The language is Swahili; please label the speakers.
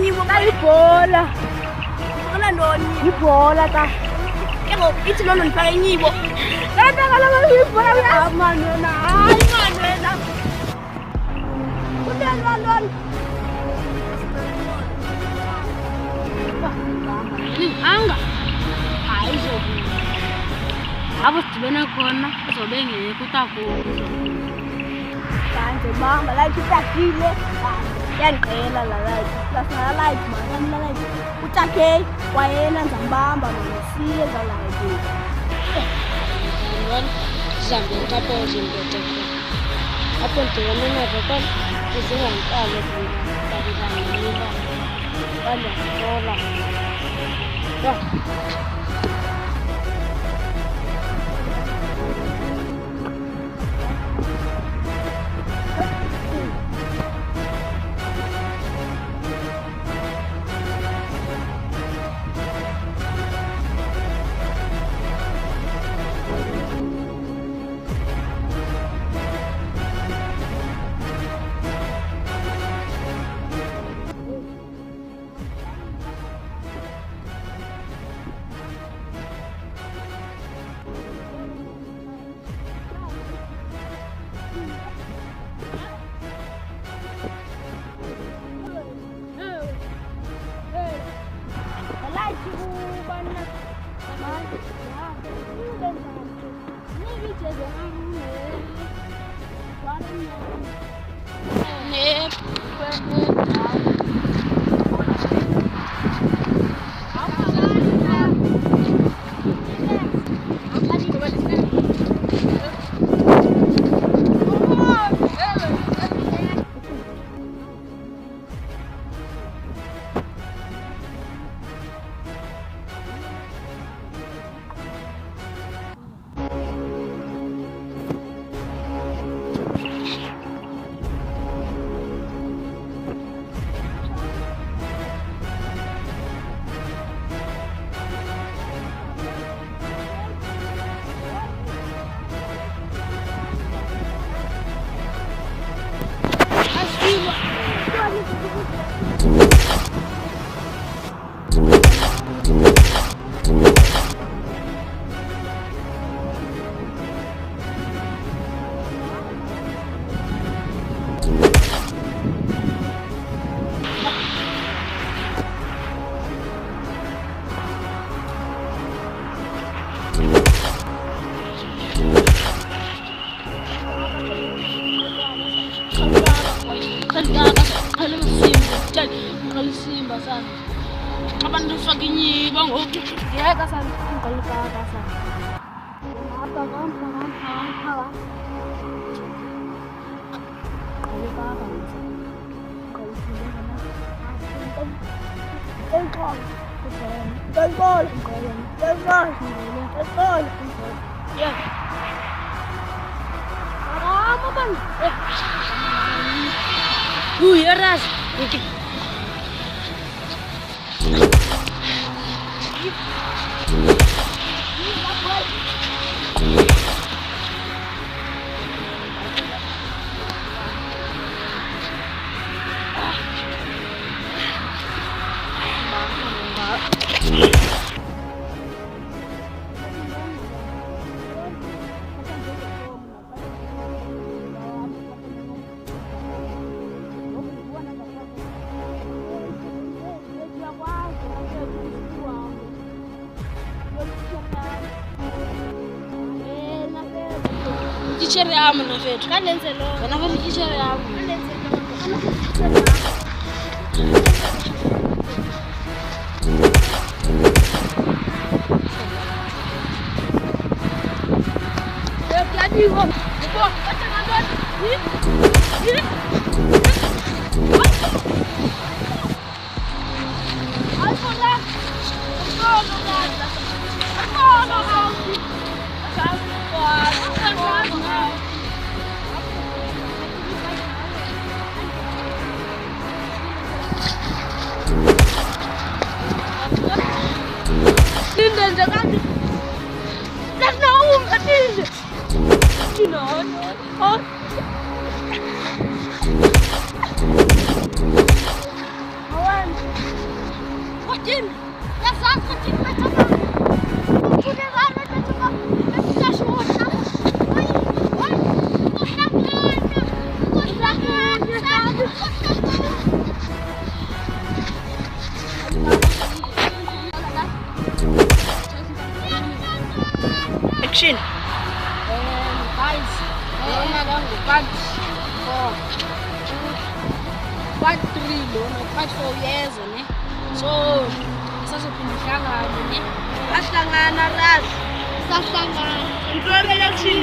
Speaker 1: nyibo ibhola. Ngicela ndoni. Ibhola ta. Yebo, ithi noma nifake inyibo. Kanti kalama ibhola uyamani wena. Hayi mani wena. Ndoni. Hanga. Hayi zobu. Abo sidibena khona uzobe ngeke utakuzo. Kanti mama la itakile. Yangiqela la right. Lasala light man, la light. Utakhe kwayena nzambamba nomsiye la light.
Speaker 2: Ngani zambe ntapoze ngothe. Apho ndibona nabo izingaqale kubizana nina. Banda ngola. Ya. Simba sana. Abantu ufaka inyibo ngoku.
Speaker 1: Ngiyeka sana ngikholukaka sana. Apa kampa. Kolukaka. Gol. Ya. Apa bang?
Speaker 2: Eras. Kichere yamu na fetu.
Speaker 1: Kanenze lo.
Speaker 2: Kana fetu kichere yamu.
Speaker 1: Kanenze lo.
Speaker 2: Kodini. Yazazi kodini bathaba. Kunezana bathaba. Besashona. Hayi. Action. Guys, part 3 lona, part 4 years ne. So, sazophindhlangana ne. Ahlangana razi. Sahlangana. Into election